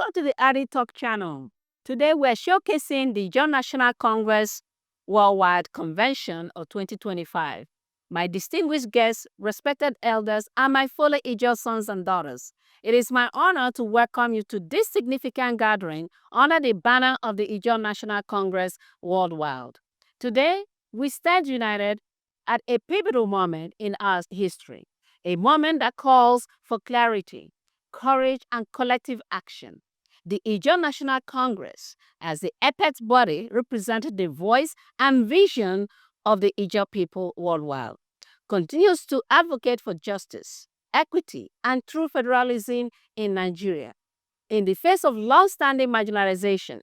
Welcome to the Adi Talk channel. Today we're showcasing the Ijaw National Congress Worldwide Convention of 2025. My distinguished guests, respected elders, and my fellow Ijaw sons and daughters, it is my honor to welcome you to this significant gathering under the banner of the Ijaw National Congress Worldwide. Today, we stand united at a pivotal moment in our history, a moment that calls for clarity, courage, and collective action. The Ijaw National Congress, as the apex body, represented the voice and vision of the Ijaw people worldwide, continues to advocate for justice, equity, and true federalism in Nigeria. In the face of long-standing marginalization,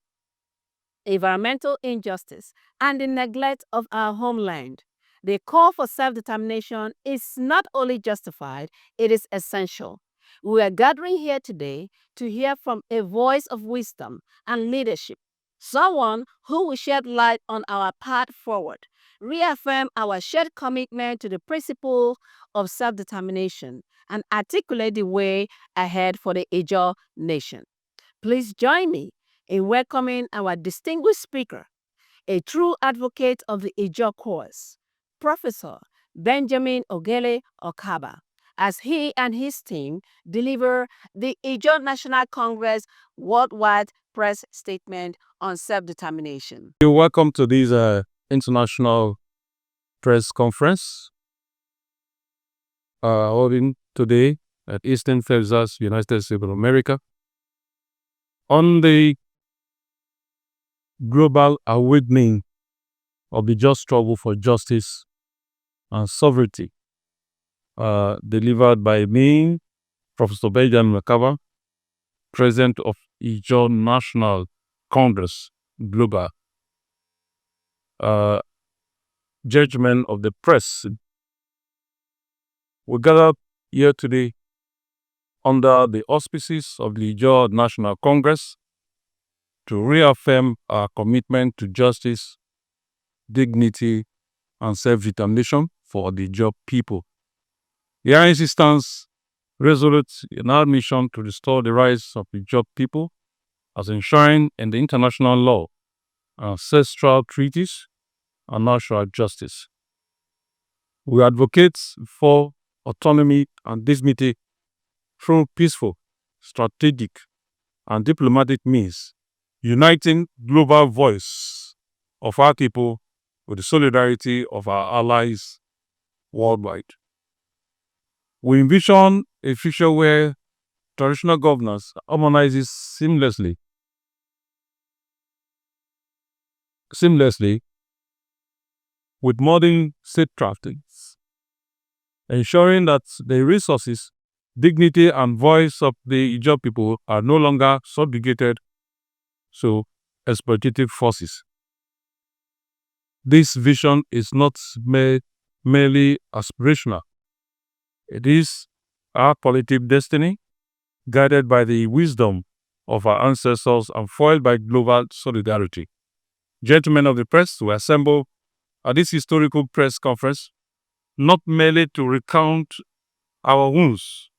environmental injustice, and the neglect of our homeland, the call for self-determination is not only justified, it is essential. We are gathering here today to hear from a voice of wisdom and leadership, someone who will shed light on our path forward, reaffirm our shared commitment to the principle of self-determination, and articulate the way ahead for the Ijaw nation. Please join me in welcoming our distinguished speaker, a true advocate of the Ijaw cause, Professor Benjamin Ogeke Okaba, as he and his team deliver the Ijaw National Congress Worldwide Press Statement on Self-Determination. You're welcome to this international press conference holding today at Eastern Texas, United States of America, on the global awakening of the just struggle for justice and sovereignty, delivered by me, Professor Benjamin Okaba, President of Ijaw National Congress Global. Judgment of the press. We gather here today under the auspices of the Ijaw National Congress to reaffirm our commitment to justice, dignity, and self-determination for the Ijaw people. The INC stands resolute in our mission to restore the rights of the Ijaw people as enshrined in the international law, ancestral treaties, and natural justice. We advocate for autonomy and dignity through peaceful, strategic, and diplomatic means, uniting global voice of our people with the solidarity of our allies worldwide. We envision a future where traditional governance harmonizes seamlessly with modern statecraft, ensuring that the resources, dignity, and voice of the Ijaw people are no longer subjugated to exploitative forces. This vision is not merely aspirational. It is our collective destiny, guided by the wisdom of our ancestors and foiled by global solidarity. Gentlemen of the press, we assemble at this historical press conference not merely to recount our wounds,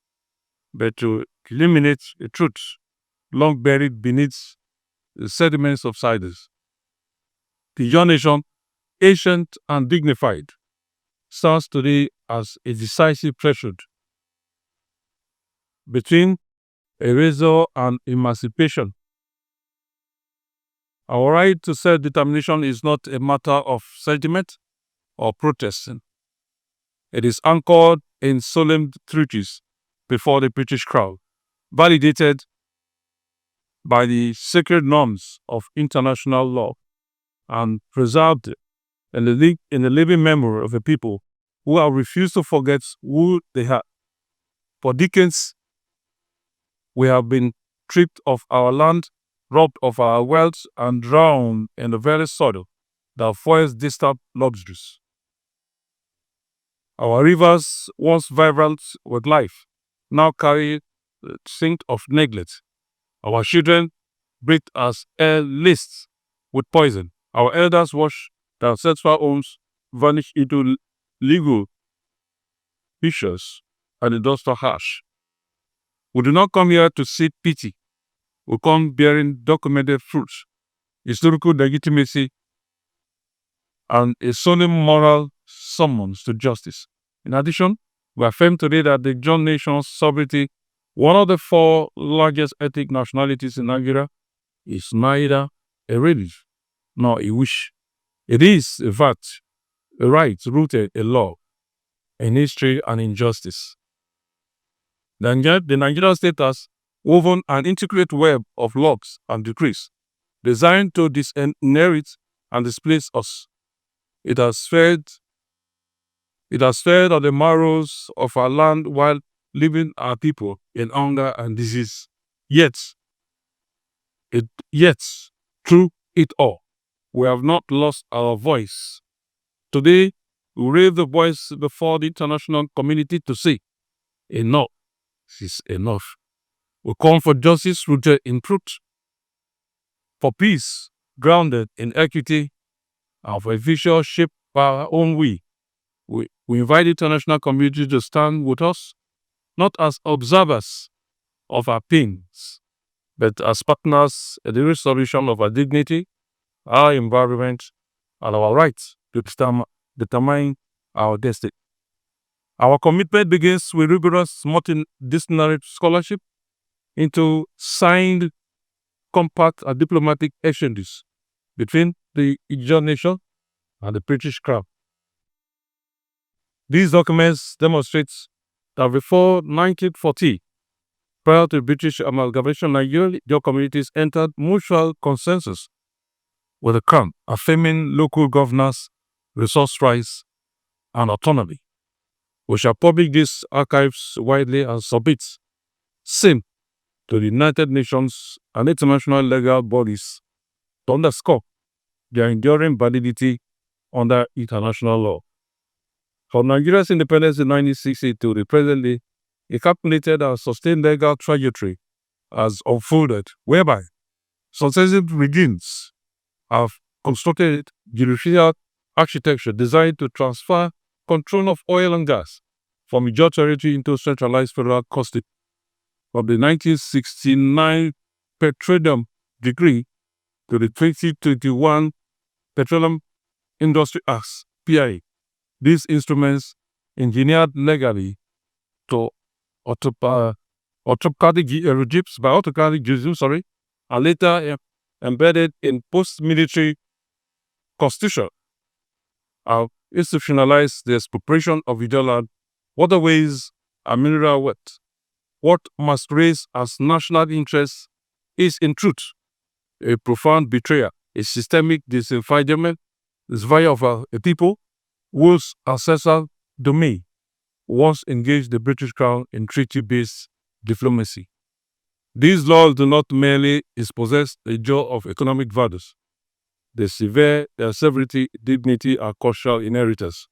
but to illuminate a truth long buried beneath the sediments of silence. The Ijaw nation, ancient and dignified, stands today as a decisive threshold between erasure and emancipation. Our right to self-determination is not a matter of sentiment or protesting. It is anchored in solemn treaties before the British crown, validated by the sacred norms of international law, and preserved in the living memory of a people who have refused to forget who they are. For decades, we have been stripped of our land, robbed of our wealth, and drowned in the very soil that fuels distant luxuries. Our rivers, once vibrant with life, now carry the scent of neglect. Our children breathe as air laced with poison. Our elders watch their ancestral homes vanish into legal fissures and industrial ash. We do not come here to seek pity, will come bearing documented fruits, historical legitimacy, and a solemn moral summons to justice. In addition, we affirm today that the Ijaw nation's sovereignty, one of the four largest ethnic nationalities in Nigeria, is neither a relief nor a wish. It is a fact, a right rooted in law, in history, and in justice. The Nigerian state has woven an intricate web of laws and decrees designed to disinherit and displace us. It has fed on the marrows of our land while leaving our people in hunger and disease. Yet, through it all, we have not lost our voice. Today, we raise the voice before the international community to say, enough is enough. We call for justice rooted in truth, for peace grounded in equity, and for a future shaped by our own will. We invite the international community to stand with us, not as observers of our pains, but as partners in the restoration of our dignity, our environment, and our rights to determine our destiny. Our commitment begins with rigorous multidisciplinary scholarship into signed compact and diplomatic exchanges between the Ijaw nation and the British Crown. These documents demonstrate that before 1940, prior to British amalgamation, Nigerian Ijaw communities entered mutual consensus with the Crown, affirming local governance, resource rights, and autonomy. We shall publish these archives widely and submit same to the United Nations and international legal bodies to underscore their enduring validity under international law. From Nigeria's independence in 1960 to the present day, a calculated and sustained legal trajectory has unfolded, whereby successive regimes have constructed judicial architecture designed to transfer control of oil and gas from Ijaw territory into centralized federal custody. From the 1969 Petroleum Decree to the 2021 Petroleum Industry Acts, PIA, these instruments engineered legally to autocratic regimes, are later embedded in post-military constitution, have institutionalized the expropriation of Ijaw land, waterways, and mineral wealth. What masquerades as national interest is, in truth, a profound betrayal, a systemic disenfranchisement of a people whose ancestral domain once engaged the British Crown in treaty-based diplomacy. These laws do not merely dispossess the Ijaw of economic values. They sever their sovereignty, dignity, and cultural inheritance.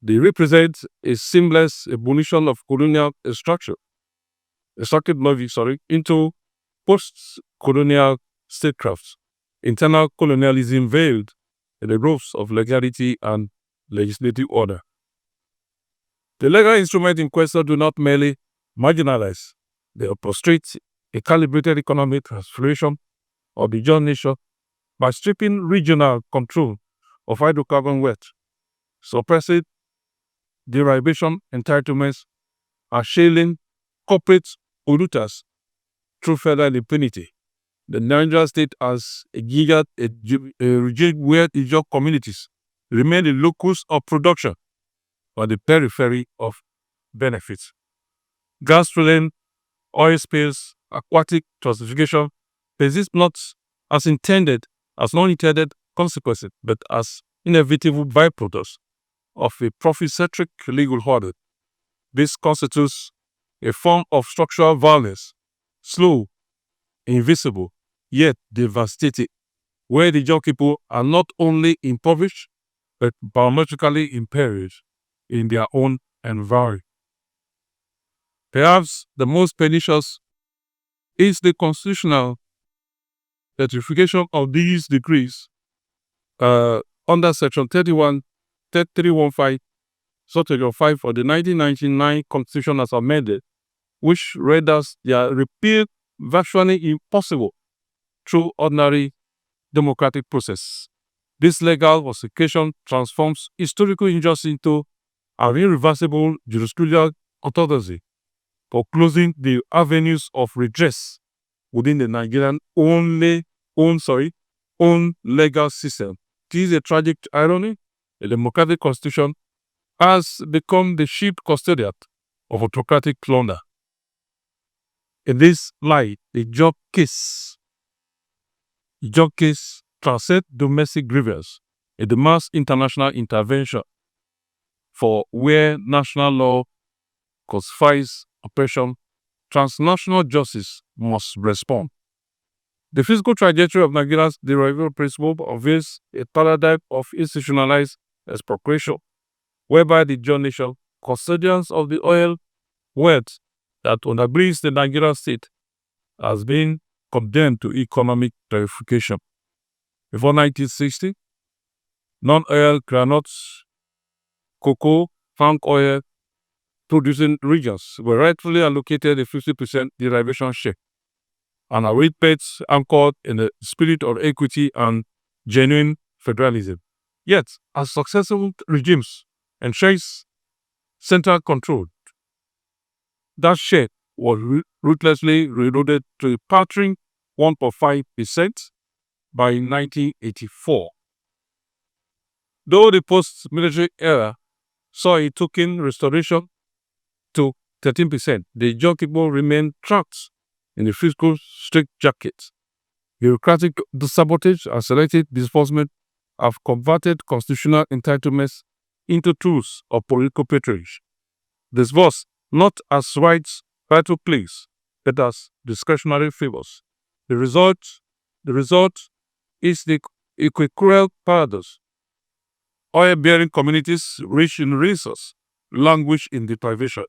They represent a seamless evolution of colonial extractive into post-colonial statecraft, internal colonialism veiled in the robes of legality and legislative order. The legal instruments in question do not merely marginalize, they orchestrate a calibrated economic transformation of the Ijaw nation by stripping regional control of hydrocarbon wealth, suppressing derivation entitlements, and shielding corporate polluters through federal impunity. The Nigerian state has a regime where Ijaw communities remain the locus of production on the periphery of benefits. Gas drilling, oil spills, aquatic toxification persist not as non-intended consequences, but as inevitable byproducts of a profit-centric legal order. This constitutes a form of structural violence, slow, invisible, yet devastating, where the Ijaw people are not only impoverished, but biologically impaired in their own environment. Perhaps the most pernicious is the constitutional ratification of these decrees under Section 315, Subsection 5 of the 1999 Constitution as amended, which renders their repeal virtually impossible through ordinary democratic process. This legal falsification transforms historical injustice into an irreversible jurisprudential orthodoxy for closing the avenues of redress within the Nigerian own legal system. It is a tragic irony. A democratic constitution has become the chief custodian of autocratic plunder. In this light, the Ijaw case transcends domestic grievance. It demands international intervention for where national law codifies oppression, transnational justice must respond. The physical trajectory of Nigeria's derivable principle unveils a paradigm of institutionalized expropriation, whereby the Ijaw Nation, custodians of the oil wealth that undergirds the Nigerian state, has been condemned to economic terrification. Before 1960, non-oil granules, cocoa, palm oil producing regions were rightfully allocated a 50% derivation share, and are rates anchored in the spirit of equity and genuine federalism. Yet, as successive regimes enshrined central control, that share was ruthlessly eroded to a paltry 1.5% by 1984. Though the post-military era saw a token restoration to 13%, the Ijaw people remained trapped in the fiscal straitjacket. Bureaucratic sabotage and selective disbursement have converted constitutional entitlements into tools of political patronage, disbursed not as rights, vital place, but as discretionary favors. The result is the equatorial paradox. Oil-bearing communities rich in resource languish in deprivation.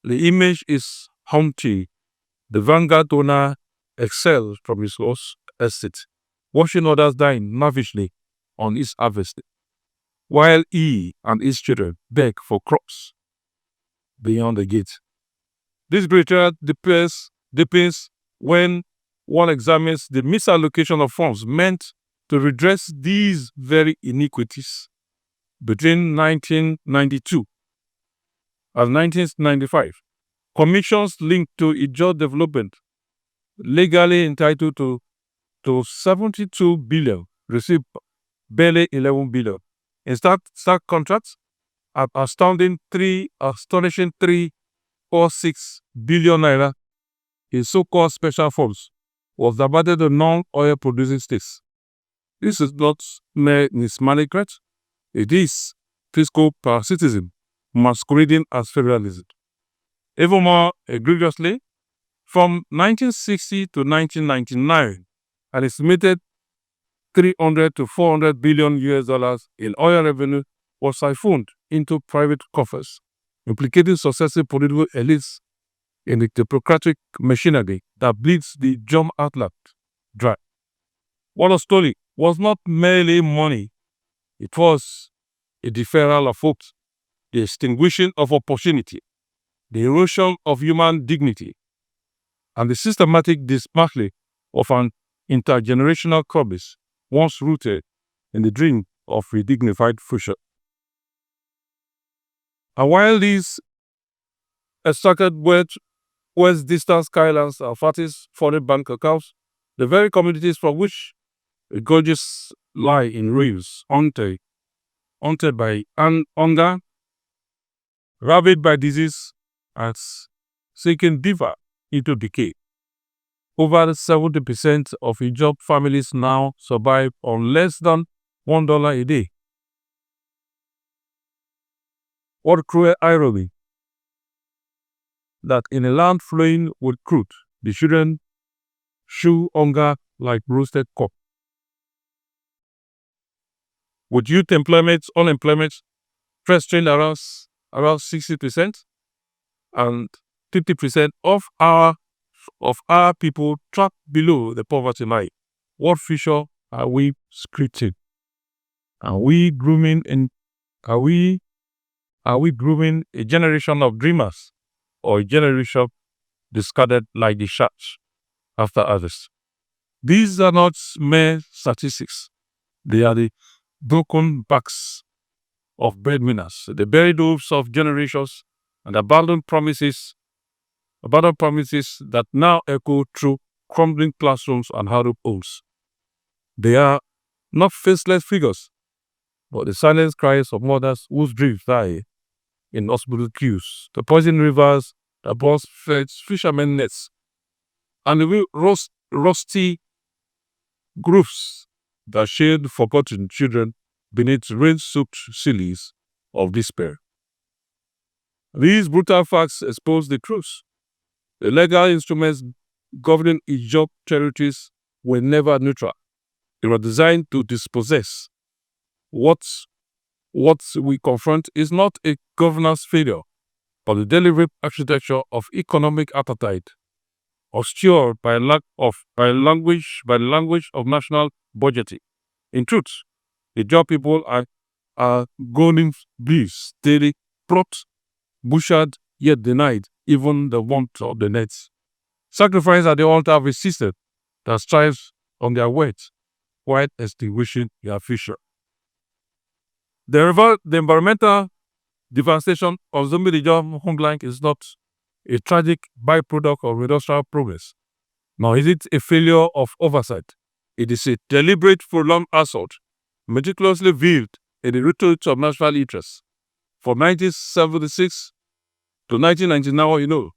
The image is haunting. The vanguard owner excels from his host estate, watching others die lavishly on his harvest, while he and his children beg for crops beyond the gate. This betrayal depends when one examines the misallocation of funds meant to redress these very iniquities between 1992 and 1995. Commissions linked to Ijaw development, legally entitled to 72 billion, received barely 11 billion. In stark contrast, at astonishing 3.6 billion naira in so-called special funds was diverted to non-oil producing states. This is not mere mismanagement, it is fiscal parasitism masquerading as federalism. Even more egregiously, from 1960 to 1999, an estimated 300 to 400 billion US dollars in oil revenue was siphoned into private coffers, implicating successive political elites in the democratic machinery that bleeds the Ijaw outlet dry. What was stolen was not merely money, it was a deferral of hopes, the extinguishing of opportunity, the erosion of human dignity, and the systematic dismantling of an intergenerational promise once rooted in the dream of a dignified future. And while these extracted West distant skylands are fatties foreign bank accounts, the very communities from which the gorges lie in reefs, haunted by hunger, ravaged by disease, and sinking deeper into decay. Over 70% of Ijaw families now survive on less than $1 a day. What cruel irony that in a land flowing with crude, the children chew hunger like roasted cock. With youth unemployment festering around 60%, and 50% of our people trapped below the poverty line. What future are we scripting? Are we grooming a generation of dreamers or a generation discarded like the sharks? after harvest. These are not mere statistics. They are the broken backs of breadwinners, the buried hopes of generations, and abandoned promises that now echo through crumbling classrooms and harrowed homes. They are not faceless figures, but the silent cries of mothers whose dreams die in hospital queues, the poison rivers that burst fishermen nets, and the rusty roofs that shade forgotten children beneath rain-soaked sillies of despair. These brutal facts expose the truth. The legal instruments governing Ijaw territories were never neutral. They were designed to dispossess. What we confront is not a governance failure, but the deliberate architecture of economic appetite, obscured by the language of national budgeting. In truth, the job people are golden beasts, daily plucked, butchered, yet denied even the warmth of the nets. Sacrifice at the altar of a system that strives on their weight, while extinguishing their future. The environmental devastation of Zumbi homeland is not a tragic byproduct of industrial progress, nor is it a failure of oversight. It is a deliberate, prolonged assault, meticulously veiled in the roots of national interests. From 1976 to 1999,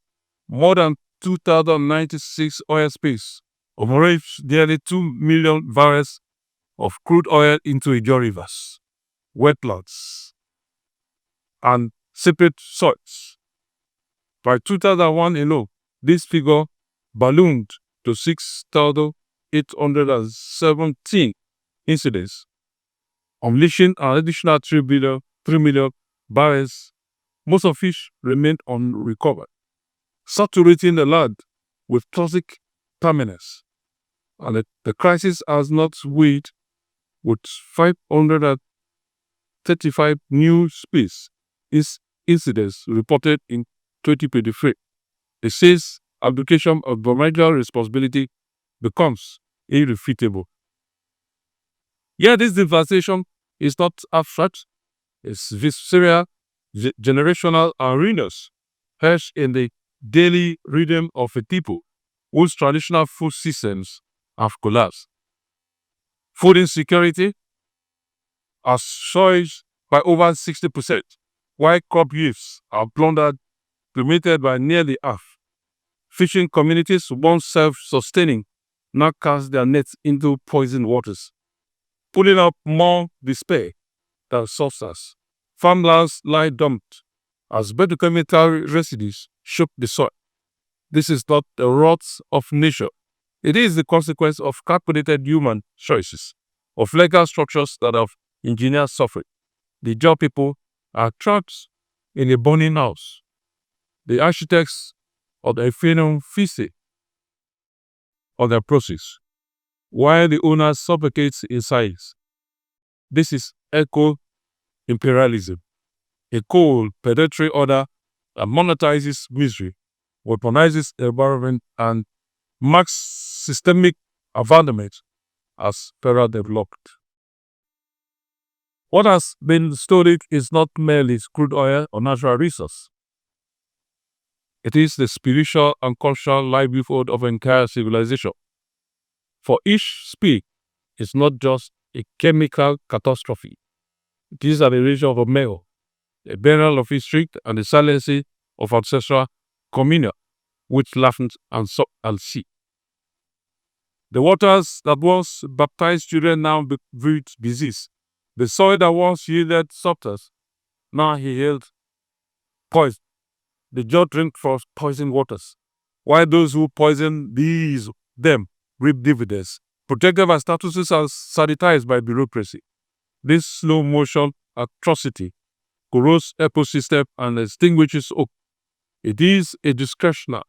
more than 2,096 oil spills overreached nearly 2 million barrels of crude oil into Ijaw rivers, wetlands, and separate soils. By 2001 alone, this figure ballooned to 6,817 incidents, unleashing an additional 3 million barrels, most of which remained unrecovered, saturating the land with toxic contaminants. And the crisis has not waned, with 535 new spills incidents reported in 2023. It says abdication of environmental responsibility becomes irrefutable. Yet this devastation is not abstract. It's visceral, generational, and ruinous, perched in the daily rhythm of a people whose traditional food systems have collapsed. Food insecurity has surged by over 60%, while crop yields are plundered, cremated by nearly half. Fishing communities, once self-sustaining, now cast their nets into poisoned waters, pulling up more despair than substance. Farmlands lie dumped as petrochemical residues choke the soil. This is not the wrath of nature. It is the consequence of calculated human choices, of legal structures that have engineered suffering. The job people are trapped in a burning house. The architects of the phenom feast on their process, while the owners suffocate in silence. This is eco-imperialism, a cold, predatory order that monetizes misery, weaponizes the environment, and marks systemic abandonment as further developed. What has been stolen is not merely crude oil or natural resource. It is the spiritual and cultural livelihood of entire civilization. For each spill is not just a chemical catastrophe. It is an erasure of a male, a burial of history, and the silencing of ancestral communion with land and sea. The waters that once baptized children now breed disease. The soil that once yielded substance now yields poison. The just drink from poisoned waters, while those who poison them reap dividends, protected by statuses and sanitized by bureaucracy. This slow motion atrocity corrodes ecosystem and extinguishes hope. It is a discretionary,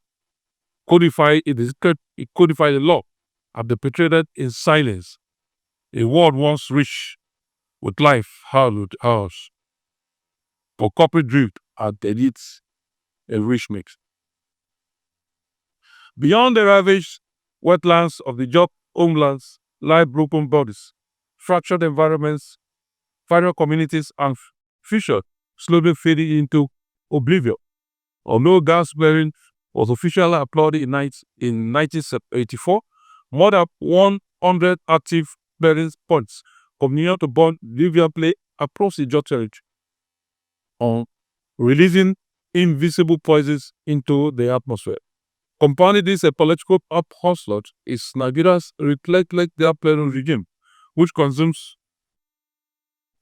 codified the law and perpetrated in silence. A world once rich with life hallowed ours, for corporate drift and elite enrichment. Beyond the ravage wetlands of the Ijaw homelands lie broken bodies, fractured environments, final communities, and future slowly fading into oblivion. Although gas flaring was officially applauded in 1984, more than 100 active flaring points continue to burn deviantly across the Ijaw territory, releasing invisible poisons into the atmosphere. Compounding this ecological onslaught is Nigeria's relentless gas flaring regime, which consumes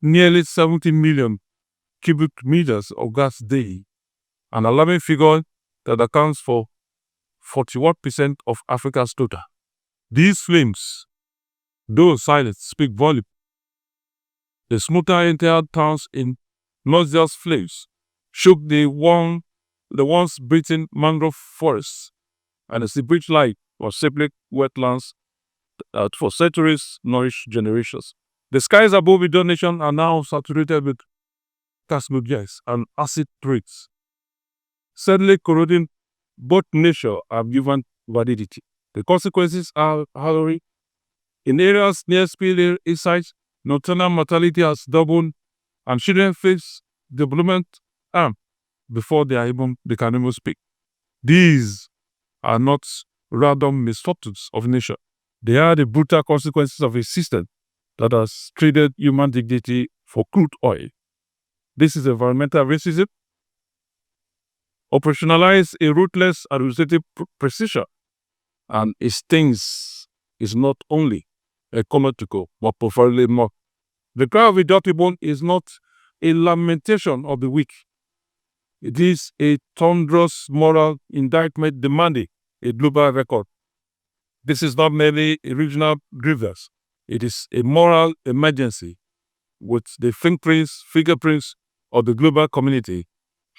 nearly 70 million cubic meters of gas daily, an alarming figure that accounts for 41% of Africa's total. These flames, though silent, speak volumes. The smolder entire towns in not just flames, shook the once breathing mangrove forests, and the seepage light was septic wetlands that for centuries nourished generations. The skies above Ijaw Nation are now saturated with carcinogens and acid rains, sadly corroding both nature and human validity. The consequences are harrowing. In areas near spill sites, nocturnal mortality has doubled, and children face development harm before they can even speak. These are not random misfortunes of nature. They are the brutal consequences of a system that has traded human dignity for crude oil. This is environmental racism, operationalized a ruthless administrative precision, and its stings is not only economical but profoundly more. The cry of the dirty bone is not a lamentation of the weak. It is a thunderous moral indictment demanding a global record. This is not merely a regional grievance. It is a moral emergency with the fingerprints of the global community.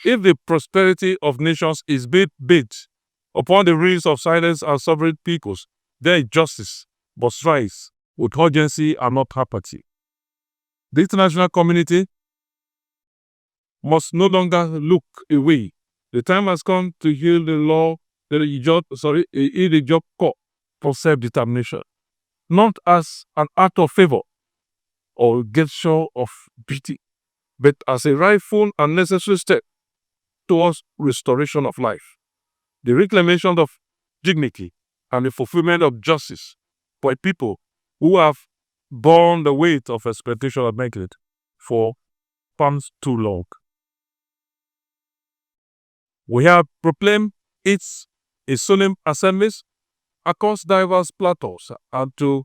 If the prosperity of nations is built upon the ruins of silence and sovereign peoples, there is justice must rise with urgency and not apathy. The international community must no longer look away. The time has come to heal the law, the Ijaw call for self-determination, not as an act of favor or gesture of pity, but as a rightful and necessary step towards restoration of life, the reclamation of dignity, and the fulfillment of justice for a people who have borne the weight of expectation and neglect for far too long. We have proclaimed its a solemn assemblies across diverse plateaus and to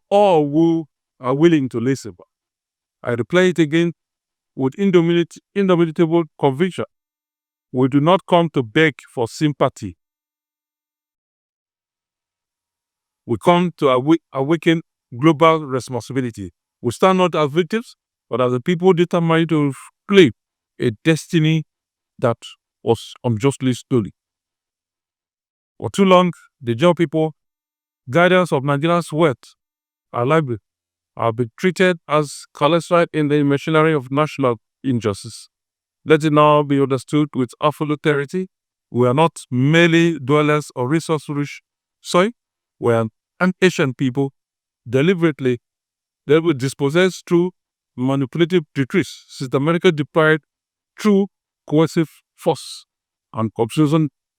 all who are willing to listen. I reply it again with indomitable conviction. We do not come to beg for sympathy. We come to awaken global responsibility. We stand not as victims, but as a people determined to claim a destiny that was unjustly stolen. For too long, the Ijaw people, guardians of Nigeria's wealth and livelihood, have been treated as cholesterol in the machinery of national injustice. Let it now be understood with absolute clarity: we are not merely dwellers of resource-rich soil. We are an ancient people, deliberately dispossessed through manipulative decrees, systematically deprived through coercive force, and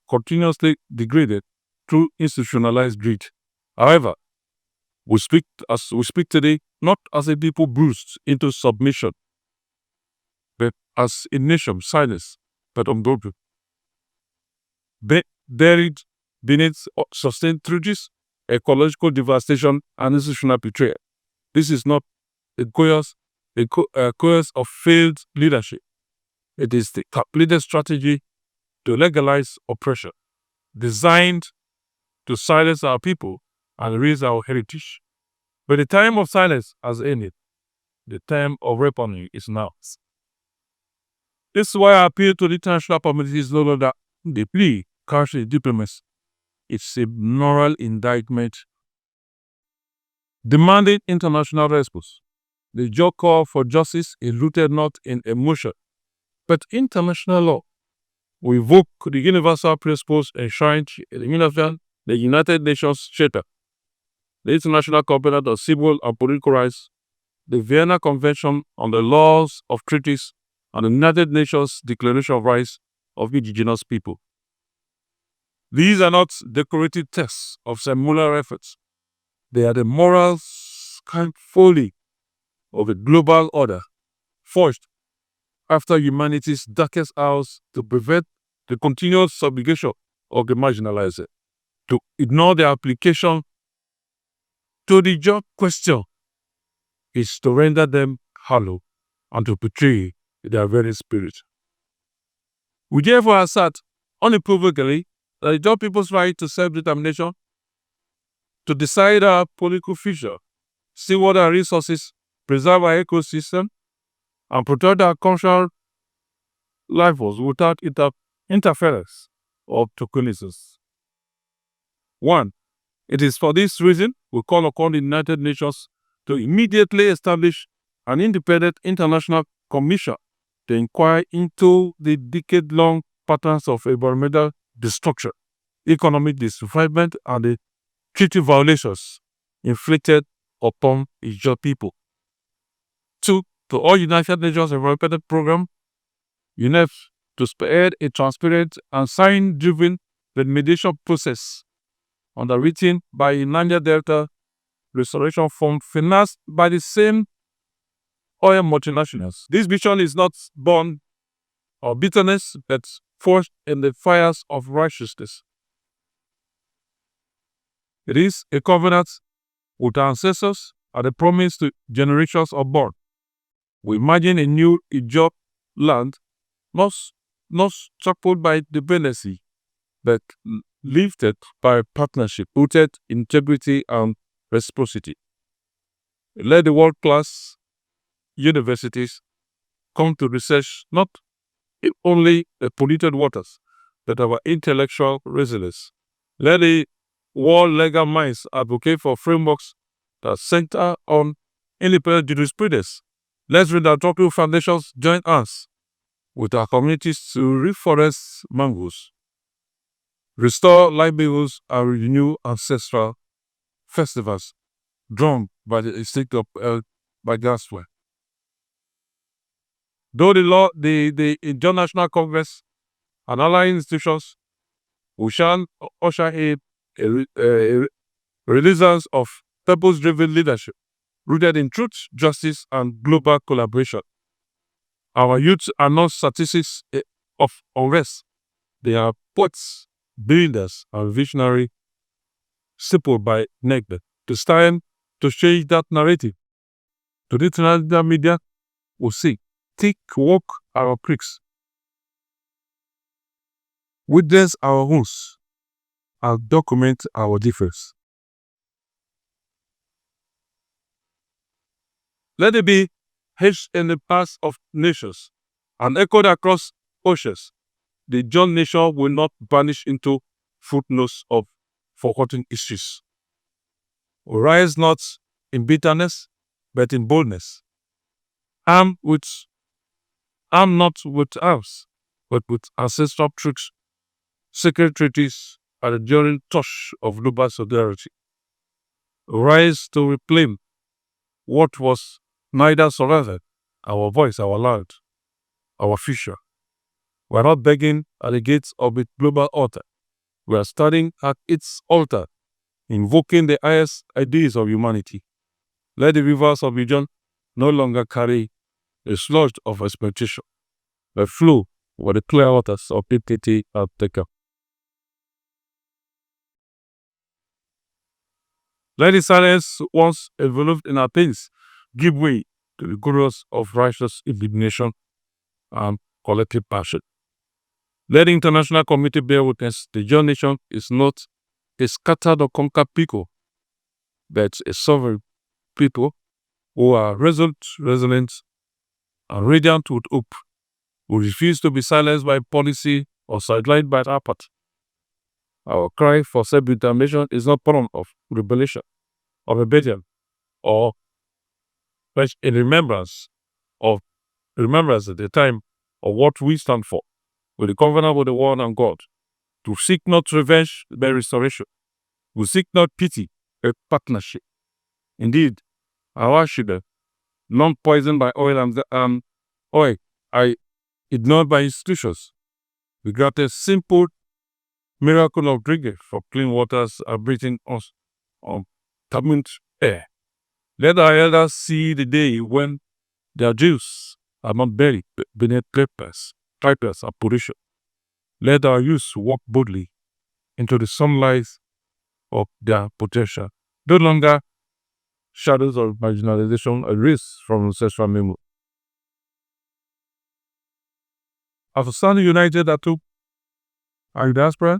continuously degraded through institutionalized greed. However, we speak today not as a people bruised into submission, but as a nation silenced but unbroken, buried beneath sustained truths, ecological devastation, and institutional betrayal. This is not a course of failed leadership. It is the calculated strategy to legalize oppression, designed to silence our people and erase our heritage. But the time of silence has ended. The time of reckoning is now. This is why I appeal to the international community is no longer the plea, casual diplomacy. It's a moral indictment demanding international response. The Ijaw call for justice is rooted not in emotion, but international law. We evoke the universal principles enshrined in the the United Nations Charter, the International Covenant of Civil and Political Rights, the Vienna Convention on the Laws of Treaties, and the United Nations Declaration of Rights of Indigenous People. These are not decorative texts of similar efforts. They are the moral scaffolding of a global order forged after humanity's darkest hours to prevent the continuous subjugation of the marginalized, to ignore their application to the job question is to render them hollow and to betray their very spirit. We therefore assert unequivocally that the Ijaw people's right to self-determination, to decide our political future, steward our resources, preserve our ecosystem, and protect our cultural life force without interference of tokenism. 1. It is for this reason we call upon the United Nations to immediately establish an independent international commission to inquire into the decade-long patterns of environmental destruction, economic disrespect, and the treaty violations inflicted upon Ijaw people. 2. To all United Nations Environmental Program, UNEP, to spearhead a transparent and science-driven remediation process underwritten by a Niger Delta Restoration Fund financed by the same oil multinationals. This vision is not born of bitterness, but forged in the fires of righteousness. It is a covenant with our ancestors and a promise to generations unborn. We imagine a new Ijaw land, not trampled by dependency, but lifted by partnership, rooted in integrity and reciprocity. Let the world-class universities come to research not only the polluted waters, but our intellectual resilience. Let the world legal minds advocate for frameworks that center on independent jurisprudence. Let's philanthropic foundations join us with our communities to reforest mangroves, restore livelihoods, and renew ancestral festivals drawn by the instinct of by gasware. Though the Ijaw National Congress and allied institutions we shall usher in a renaissance of purpose-driven leadership rooted in truth, justice, and global collaboration. Our youth are not statistics of unrest. They are poets, builders, and visionary simple by Negbe. It's time to change that narrative. To the international media will say, take walk our creeks, witness our wounds, and document our difference. Let it be hitched in the past of nations and echoed across oceans. The Ijaw nation will not vanish into footnotes of forgotten histories. We rise not in bitterness, but in boldness. Armed not with arms, but with ancestral truths, sacred treaties, and the enduring touch of global solidarity. We rise to reclaim what was neither surrendered, our voice, our land, our future. We are not begging at the gates of the global altar. We are standing at its altar, invoking the highest ideas of humanity. Let the rivers of Ijaw no longer carry a sludge of expectation, but flow over the clear waters of equity and taker. Let the silence once enveloped in our pains give way to the chorus of righteous indignation and collective passion. Let the international community bear witness the Ijaw nation is not a scattered or conquered people, but a sovereign people who are resolute, resilient, and radiant with hope, who refuse to be silenced by policy or sidelined by apathy. Our cry for self-determination is not born of rebellion, or in remembrance at the time of what we stand for, with the covenant with the world and God, to seek not revenge but restoration, We seek not pity, a partnership. Indeed, our sugar, non poisoned by oil and oil, are ignored by institutions. We got a simple miracle of drinking for clean waters and breathing us contaminant air. Let our elders see the day when their Jews are not buried beneath papers, titles, and pollution. Let our youth walk boldly into the sunlight of their potential. No longer shadows of marginalization erased from ancestral memory. As a standing united at hope and diaspora,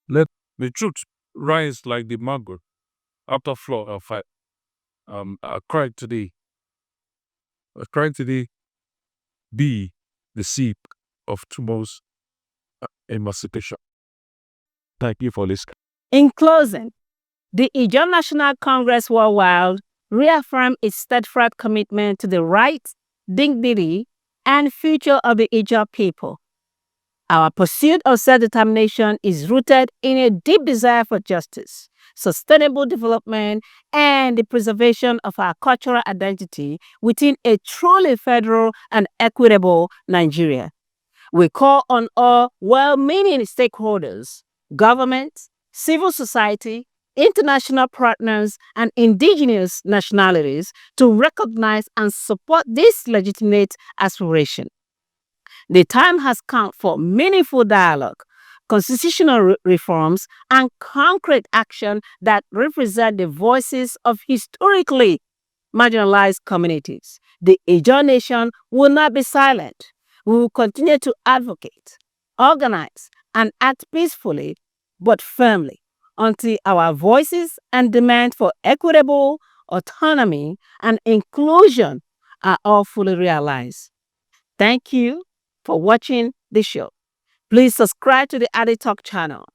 let the truth rise like the mango after flood of fire. I cried today be the seed of tomorrow's emancipation. Thank you for listening. In closing, the Ijaw National Congress worldwide reaffirmed its steadfast commitment to the rights, dignity, and future of the Ijaw people. Our pursuit of self-determination is rooted in a deep desire for justice, sustainable development, and the preservation of our cultural identity within a truly federal and equitable Nigeria. We call on all well-meaning stakeholders, governments, civil society, international partners, and indigenous nationalities to recognize and support this legitimate aspiration. The time has come for meaningful dialogue, constitutional reforms, and concrete action that represent the voices of historically marginalized communities. The Ijaw Nation will not be silent. We will continue to advocate, organize, and act peacefully but firmly until our voices and demands for equitable autonomy and inclusion are all fully realized. Thank you for watching this show. Please subscribe to the Adi Talk channel.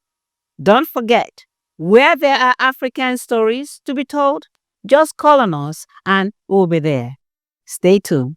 Don't forget, where there are African stories to be told, just call on us and we'll be there. Stay tuned.